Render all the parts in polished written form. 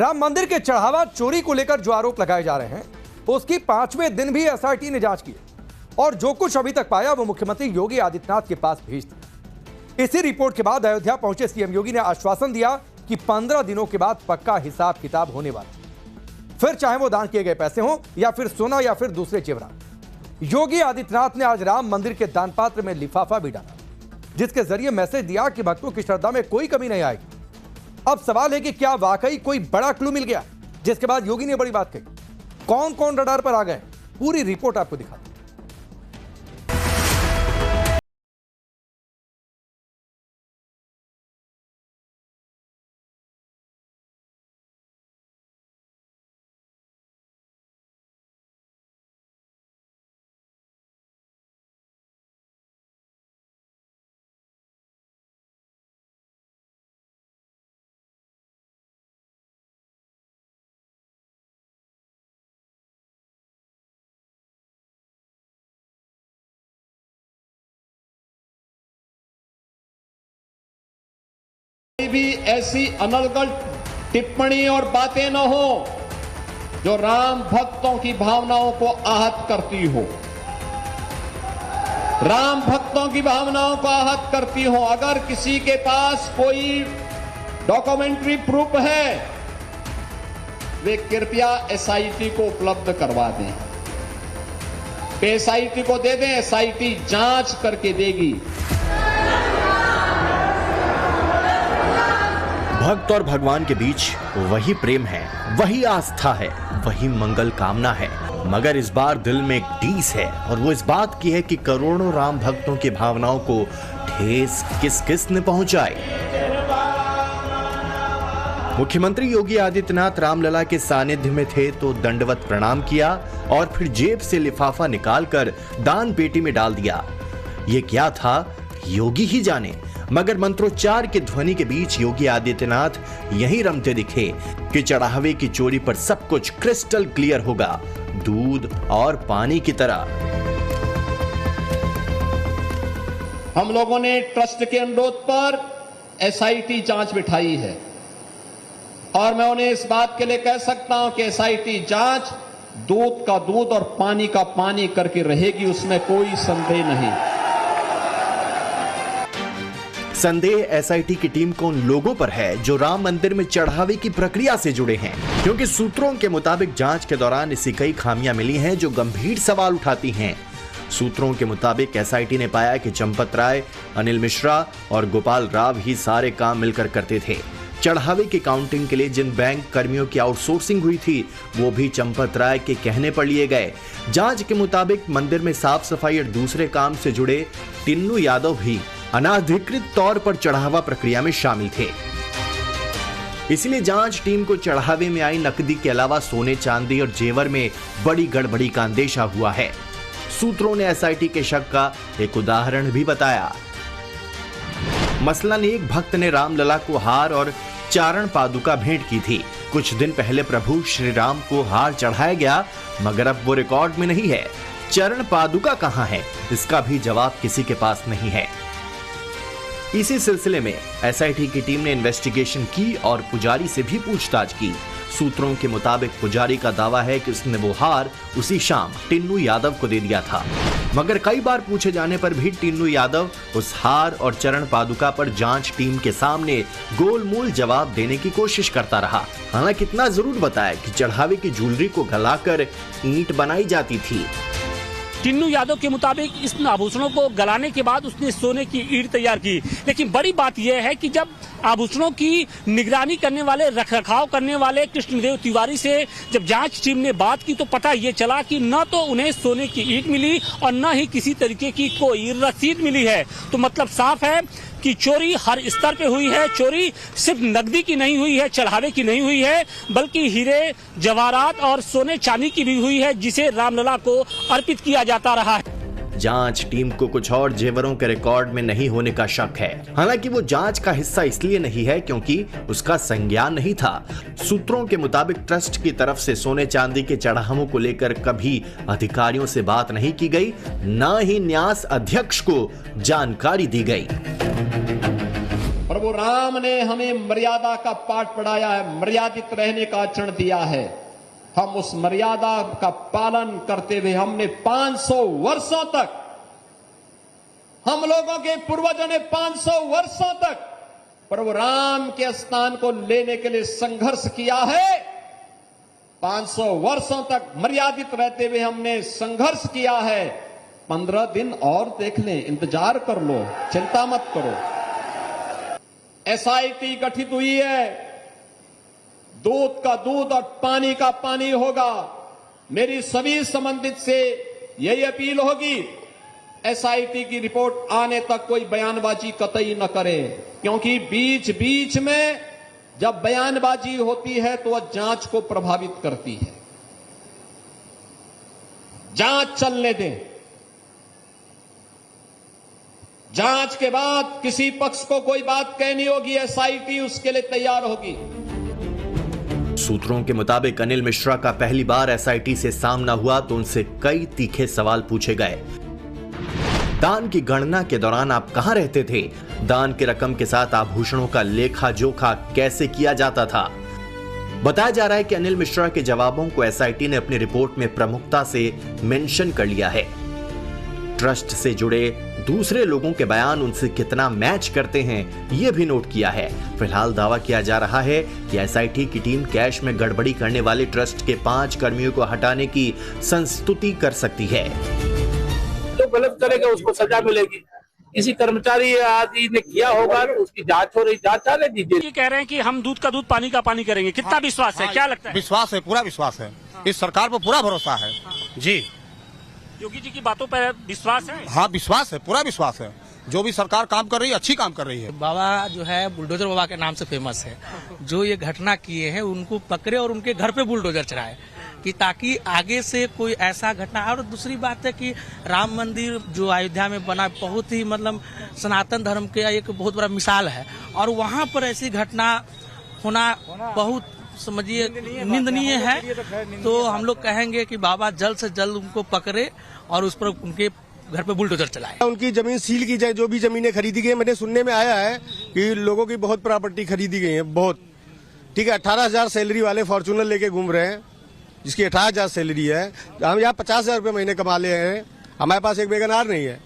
राम मंदिर के चढ़ावा चोरी को लेकर जो आरोप लगाए जा रहे हैं उसकी 5वें दिन भी एसआईटी ने जांच की और जो कुछ अभी तक पाया वो मुख्यमंत्री योगी आदित्यनाथ के पास भेज दिया। इसी रिपोर्ट के बाद अयोध्या पहुंचे सीएम योगी ने आश्वासन दिया कि 15 दिनों के बाद पक्का हिसाब किताब होने वाला, फिर चाहे वो दान किए गए पैसे हों या फिर सोना या फिर दूसरे जेवरात। योगी आदित्यनाथ ने आज राम मंदिर के दान पात्र में लिफाफा भी डाला, जिसके जरिए मैसेज दिया कि भक्तों की श्रद्धा में कोई कमी नहीं आएगी। अब सवाल है कि क्या वाकई कोई बड़ा क्लू मिल गया, जिसके बाद योगी ने बड़ी बात कही। कौन कौन रडार पर आ गए, पूरी रिपोर्ट आपको दिखाते हैं। कोई भी ऐसी अनर्गल टिप्पणी और बातें न हो जो राम भक्तों की भावनाओं को आहत करती हो, राम भक्तों की भावनाओं को आहत करती हो। अगर किसी के पास कोई डॉक्यूमेंट्री प्रूफ है वे कृपया एसआईटी को उपलब्ध करवा दें, एसआईटी को दे दें, एसआईटी जांच करके देगी। भक्त और भगवान के बीच वही प्रेम है, वही आस्था है, वही मंगल कामना है, मगर इस बार दिल में एक टीस है और वो इस बात की है कि करोड़ों राम भक्तों की भावनाओं को ठेस किस किस ने पहुंचाई। मुख्यमंत्री योगी आदित्यनाथ रामलला के सानिध्य में थे तो दंडवत प्रणाम किया और फिर जेब से लिफाफा निकालकर दान पेटी में डाल दिया। ये क्या था योगी ही जाने, मगर मंत्रोच्चार की ध्वनि के बीच योगी आदित्यनाथ यहीं रमते दिखे कि चढ़ावे की चोरी पर सब कुछ क्रिस्टल क्लियर होगा, दूध और पानी की तरह। हम लोगों ने ट्रस्ट के अनुरोध पर एसआईटी जांच बिठाई है और मैं उन्हें इस बात के लिए कह सकता हूं कि एसआईटी जांच दूध का दूध और पानी का पानी करके रहेगी, उसमें कोई संदेह नहीं। संदेह एसआईटी की टीम को उन लोगों पर है जो राम मंदिर में चढ़ावे की प्रक्रिया से जुड़े हैं, क्योंकि सूत्रों के मुताबिक जांच के दौरान ऐसी कई खामियां मिली हैं जो गंभीर सवाल उठाती हैं। सूत्रों के मुताबिक एसआईटी ने पाया कि चंपत राय, अनिल मिश्रा और गोपाल राव ही सारे काम मिलकर करते थे। चढ़ावे की काउंटिंग के लिए जिन बैंक कर्मियों की आउटसोर्सिंग हुई थी वो भी चंपत राय के कहने पर लिए गए। जांच के मुताबिक मंदिर में साफ सफाई और दूसरे काम से जुड़े टिन्नू यादव भी अनाधिकृत तौर पर चढ़ावा प्रक्रिया में शामिल थे। इसलिए जांच टीम को चढ़ावे में आई नकदी के अलावा सोने चांदी और जेवर में बड़ी गड़बड़ी का अंदेशा हुआ है। सूत्रों ने एसआईटी के शक का एक उदाहरण भी बताया। मसलन एक भक्त ने रामलला को हार और चारण पादुका भेंट की थी। कुछ दिन पहले प्रभु श्री राम को हार चढ़ाया गया, मगर अब वो रिकॉर्ड में नहीं है। चरण पादुका कहां है, इसका भी जवाब किसी के पास नहीं है। इसी सिलसिले में एसआईटी की टीम ने इन्वेस्टिगेशन की और पुजारी से भी पूछताछ की। सूत्रों के मुताबिक पुजारी का दावा है कि उसने वो हार उसी शाम टिन्नू यादव को दे दिया था, मगर कई बार पूछे जाने पर भी टिन्नू यादव उस हार और चरण पादुका पर जांच टीम के सामने गोलमोल जवाब देने की कोशिश करता रहा। हालांकि इतना जरूर बताया कि चढ़ावे की ज्वेलरी को गलाकर ईंट बनाई जाती थी। टिन्नू यादव के मुताबिक इस आभूषणों को गलाने के बाद उसने सोने की ईंट तैयार की। लेकिन बड़ी बात यह है कि जब आभूषणों की निगरानी करने वाले, रखरखाव करने वाले कृष्णदेव तिवारी से जब जांच टीम ने बात की तो पता ये चला कि न तो उन्हें सोने की ईंट मिली और न ही किसी तरीके की कोई रसीद मिली है। तो मतलब साफ है कि चोरी हर स्तर पे हुई है। चोरी सिर्फ नकदी की नहीं हुई है, चढ़ावे की नहीं हुई है, बल्कि हीरे, जवाहरात और सोने चांदी की भी हुई है, जिसे रामलला को अर्पित किया जाता रहा है। जांच टीम को कुछ और जेवरों के रिकॉर्ड में नहीं होने का शक है। हालांकि वो जांच का हिस्सा इसलिए नहीं है क्योंकि उसका संज्ञान नहीं था। सूत्रों के मुताबिक ट्रस्ट की तरफ से सोने चांदी के चढ़ावों को लेकर कभी अधिकारियों से बात नहीं की गई, न ही न्यास अध्यक्ष को जानकारी दी गई। प्रभु राम ने हमें मर्यादा का पाठ पढ़ाया है, मर्यादित रहने का आचरण दिया है। हम उस मर्यादा का पालन करते हुए हमने 500 वर्षों तक, हम लोगों के पूर्वजों ने 500 वर्षों तक प्रभु राम के स्थान को लेने के लिए संघर्ष किया है। 500 वर्षों तक मर्यादित रहते हुए हमने संघर्ष किया है। 15 दिन और देख लें, इंतजार कर लो, चिंता मत करो। एसआईटी गठित हुई है, दूध का दूध और पानी का पानी होगा। मेरी सभी संबंधित से यही अपील होगी, एसआईटी की रिपोर्ट आने तक कोई बयानबाजी कतई न करें, क्योंकि बीच बीच में जब बयानबाजी होती है तो वह जांच को प्रभावित करती है। जांच चलने दें, जांच के बाद किसी पक्ष को कोई बात कहनी होगी, एसआईटी उसके लिए तैयार होगी। सूत्रों के मुताबिक अनिल मिश्रा का पहली बार एसआईटी से सामना हुआ तो उनसे कई तीखे सवाल पूछे गए। दान की गणना के दौरान आप कहां रहते थे? दान की रकम के साथ आभूषणों का लेखा जोखा कैसे किया जाता था? बताया जा रहा है कि अनिल मिश्रा के जवाबों को एसआईटी ने अपनी रिपोर्ट में प्रमुखता से मेंशन कर लिया है। ट्रस्ट से जुड़े दूसरे लोगों के बयान उनसे कितना मैच करते हैं, यह भी नोट किया है। फिलहाल दावा किया जा रहा है कि एसआईटी की टीम कैश में गड़बड़ी करने वाले ट्रस्ट के 5 कर्मियों को हटाने की संस्तुति कर सकती है। जो गलत करेगा उसको सजा मिलेगी। किसी कर्मचारी आदि ने किया होगा तो उसकी जांच हो रही, जांच आने दीजिए। ये कह रहे हैं कि हम दूध का दूध पानी का पानी करेंगे, कितना विश्वास है? क्या लगता है? विश्वास है, पूरा विश्वास है। इस सरकार पर पूरा भरोसा है जी। योगी जी की बातों पर विश्वास है? हाँ, विश्वास है, पूरा विश्वास है। जो भी सरकार काम कर रही है, अच्छी काम कर रही है। बाबा जो है बुलडोजर बाबा के नाम से फेमस है। जो ये घटना किए हैं उनको पकड़े और उनके घर पे बुलडोजर चढ़ाए, कि ताकि आगे से कोई ऐसा घटना। और दूसरी बात है कि राम मंदिर जो अयोध्या में बना, बहुत ही मतलब सनातन धर्म के एक बहुत बड़ा मिसाल है, और वहाँ पर ऐसी घटना होना बहुत समझिए निंदनीय है। तो हम लोग कहेंगे कि बाबा जल्द से जल्द उनको पकड़े और उस पर उनके घर पे बुलडोजर चलाए। उनकी जमीन सील की जाए, जो भी जमीनें खरीदी गई है। मैंने सुनने में आया है कि लोगों की बहुत प्रॉपर्टी खरीदी गई है, बहुत। ठीक है, 18,000 सैलरी वाले फॉर्चूनर लेके घूम रहे हैं, जिसकी 18,000 सैलरी है। हम यहाँ 50,000 रुपये महीने कमा ले हैं, हमारे पास एक वेगनार नहीं है।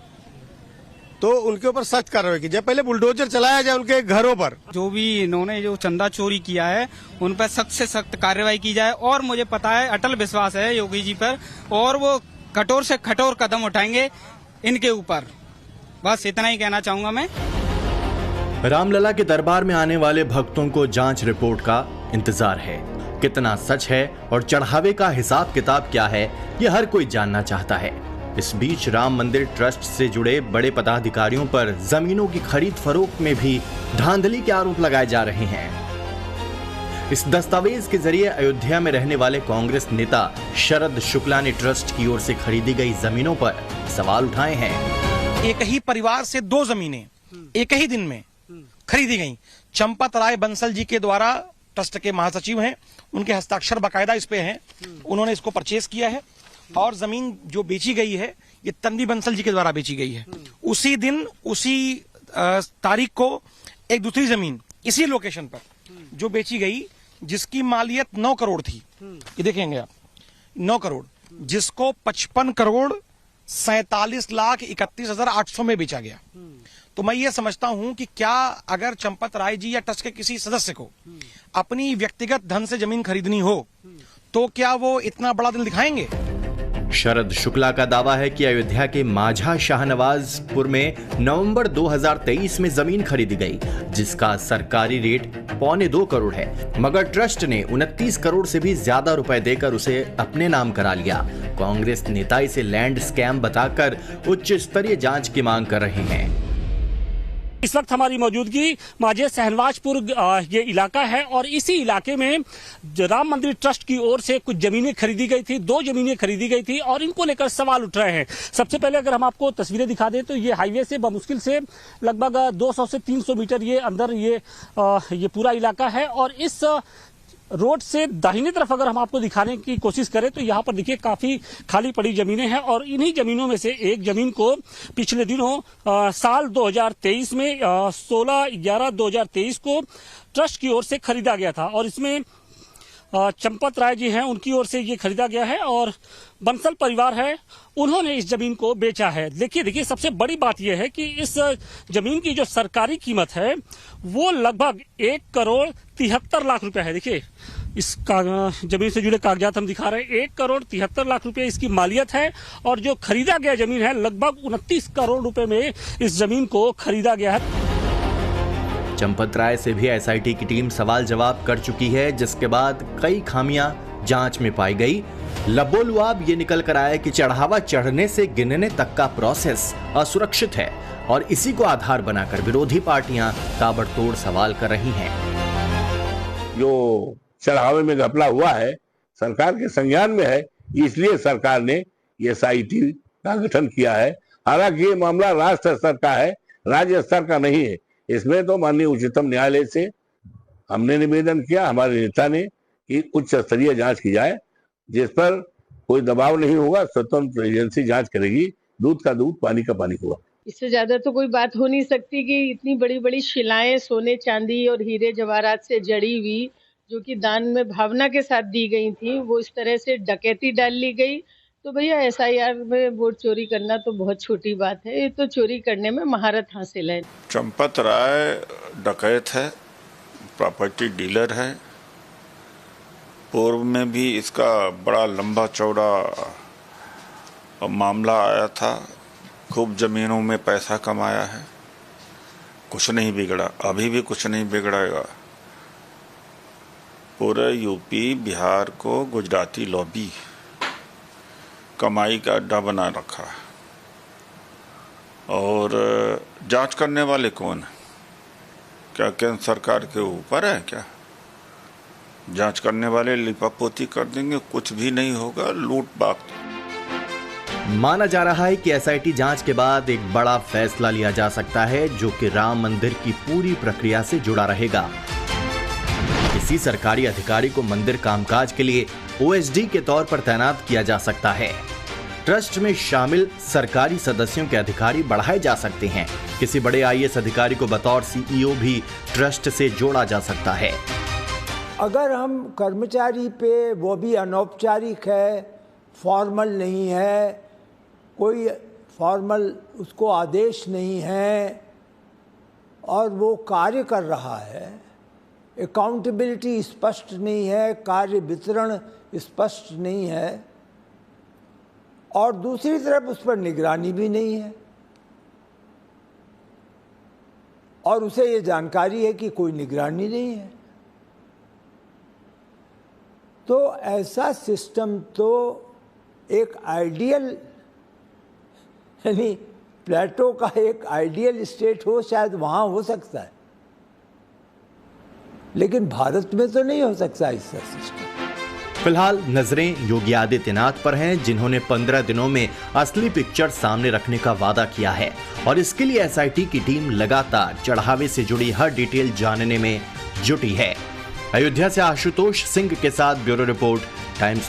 तो उनके ऊपर सख्त कार्रवाई की जाए, पहले बुलडोजर चलाया जाए उनके घरों पर। जो भी इन्होंने जो चंदा चोरी किया है उन पर सख्त से सख्त कार्रवाई की जाए। और मुझे पता है, अटल विश्वास है योगी जी पर, और वो कठोर से कठोर कदम उठाएंगे इनके ऊपर। बस इतना ही कहना चाहूंगा मैं। रामलला के दरबार में आने वाले भक्तों को जांच रिपोर्ट का इंतजार है। कितना सच है और चढ़ावे का हिसाब किताब क्या है, यह हर कोई जानना चाहता है। इस बीच राम मंदिर ट्रस्ट से जुड़े बड़े पदाधिकारियों पर जमीनों की खरीद फरोख्त में भी धांधली के आरोप लगाए जा रहे हैं। इस दस्तावेज के जरिए अयोध्या में रहने वाले कांग्रेस नेता शरद शुक्ला ने ट्रस्ट की ओर से खरीदी गई जमीनों पर सवाल उठाए हैं। एक ही परिवार से 2 जमीनें एक ही दिन में खरीदी गई। चंपत राय बंसल जी के द्वारा, ट्रस्ट के महासचिव हैं, उनके हस्ताक्षर बाकायदा इस पे हैं। उन्होंने इसको परचेस किया है। और जमीन जो बेची गई है ये तन्वी बंसल जी के द्वारा बेची गई है। उसी दिन, उसी तारीख को एक दूसरी जमीन इसी लोकेशन पर जो बेची गई, जिसकी मालियत 9 करोड़ थी, ये देखेंगे आप, 9 करोड़, जिसको 55 करोड़ 47,31,800 में बेचा गया। तो मैं ये समझता हूं कि क्या अगर चंपत राय जी या ट्रस्ट के किसी सदस्य को अपनी व्यक्तिगत धन से जमीन खरीदनी हो तो क्या वो इतना बड़ा दिल दिखाएंगे? शरद शुक्ला का दावा है कि अयोध्या के माझा शाहनवाजपुर में नवंबर 2023 में जमीन खरीदी गई, जिसका सरकारी रेट 2.25 करोड़ है, मगर ट्रस्ट ने 29 करोड़ से भी ज्यादा रुपए देकर उसे अपने नाम करा लिया। कांग्रेस नेता इसे लैंड स्कैम बताकर उच्च स्तरीय जांच की मांग कर रहे हैं। इस वक्त हमारी मौजूदगी माझे सहनवाजपुर ये इलाका है, और इसी इलाके में राम मंदिर ट्रस्ट की ओर से कुछ जमीनें खरीदी गई थी, 2 जमीनें खरीदी गई थी, और इनको लेकर सवाल उठ रहे हैं। सबसे पहले अगर हम आपको तस्वीरें दिखा दें तो ये हाईवे से बमुश्किल से लगभग 200 से 300 मीटर ये अंदर ये पूरा इलाका है, और इस रोड से दाहिने तरफ अगर हम आपको दिखाने की कोशिश करें तो यहाँ पर देखिए काफी खाली पड़ी जमीनें हैं और इन्हीं जमीनों में से एक जमीन को पिछले दिनों साल 2023 में 16/11/2023 को ट्रस्ट की ओर से खरीदा गया था और इसमें चंपत राय जी हैं, उनकी ओर से ये खरीदा गया है और बंसल परिवार है, उन्होंने इस जमीन को बेचा है। देखिए सबसे बड़ी बात यह है कि इस जमीन की जो सरकारी कीमत है वो लगभग 1,73,00,000 रुपए है। देखिए इस जमीन से जुड़े कागजात हम दिखा रहे हैं, 1,73,00,000 रुपए इसकी मालियत है और जो खरीदा गया जमीन है लगभग 29 करोड़ रुपए में इस जमीन को खरीदा गया है। चंपत राय से भी एसआईटी की टीम सवाल जवाब कर चुकी है, जिसके बाद कई खामियां जांच में पाई गई। लबोलुआब ये निकल कर आया कि चढ़ावा चढ़ने से गिनने तक का प्रोसेस असुरक्षित है और इसी को आधार बनाकर विरोधी पार्टियां ताबड़तोड़ सवाल कर रही हैं। जो चढ़ावे में घपला हुआ है सरकार के संज्ञान में है, इसलिए सरकार ने एसआईटी का गठन किया है। हालांकि ये मामला राष्ट्र स्तर का है, राज्य स्तर का नहीं है। इसमें तो माननीय उच्चतम न्यायालय से हमने निवेदन किया, हमारे नेता ने, कि उच्च स्तरीय जांच की जाए जिस पर कोई दबाव नहीं होगा, स्वतंत्र एजेंसी जांच करेगी, दूध का दूध पानी का पानी होगा। इससे ज्यादा तो कोई बात हो नहीं सकती कि इतनी बड़ी बड़ी शिलाएं सोने चांदी और हीरे जवाहरात से जड़ी हुई जो कि दान में भावना के साथ दी गई थी, वो इस तरह से डकैती डाल ली गई। तो भैया एसआईआर में वोट चोरी करना तो बहुत छोटी बात है, ये तो चोरी करने में महारत हासिल है। चंपत राय डकैत है, प्रॉपर्टी डीलर है। पूर्व में भी इसका बड़ा लंबा चौड़ा मामला आया था, खूब जमीनों में पैसा कमाया है, कुछ नहीं बिगड़ा, अभी भी कुछ नहीं बिगड़ेगा। पूरे यूपी बिहार को गुजराती लॉबी कमाई का अड्डा बना रखा है। और जांच करने वाले कौन है? क्या केंद्र सरकार के ऊपर है क्या? जांच करने वाले लिपापोती कर देंगे, कुछ भी नहीं होगा, लूट बात। माना जा रहा है कि एसआईटी जांच के बाद एक बड़ा फैसला लिया जा सकता है जो कि राम मंदिर की पूरी प्रक्रिया से जुड़ा रहेगा। किसी सरकारी अधिकारी को मंदिर कामकाज के लिए ओएसडी के तौर पर तैनात किया जा सकता है। ट्रस्ट में शामिल सरकारी सदस्यों के अधिकारी बढ़ाए जा सकते हैं। किसी बड़े आईएएस अधिकारी को बतौर सीईओ भी ट्रस्ट से जोड़ा जा सकता है। अगर हम कर्मचारी पे, वो भी अनौपचारिक है, फॉर्मल नहीं है, कोई फॉर्मल उसको आदेश नहीं है और वो कार्य कर रहा है, अकाउंटेबिलिटी स्पष्ट नहीं है, कार्य वितरण स्पष्ट नहीं है और दूसरी तरफ उस पर निगरानी भी नहीं है और उसे ये जानकारी है कि कोई निगरानी नहीं है, तो ऐसा सिस्टम तो एक आइडियल, यानी प्लेटो का एक आइडियल स्टेट हो, शायद वहाँ हो सकता है, लेकिन भारत में तो नहीं हो सकता ऐसा सिस्टम। फिलहाल नजरें योगी आदित्यनाथ पर हैं, जिन्होंने 15 दिनों में असली पिक्चर सामने रखने का वादा किया है और इसके लिए एसआईटी की टीम लगातार चढ़ावे से जुड़ी हर डिटेल जानने में जुटी है। अयोध्या से आशुतोष सिंह के साथ ब्यूरो रिपोर्ट, टाइम्स।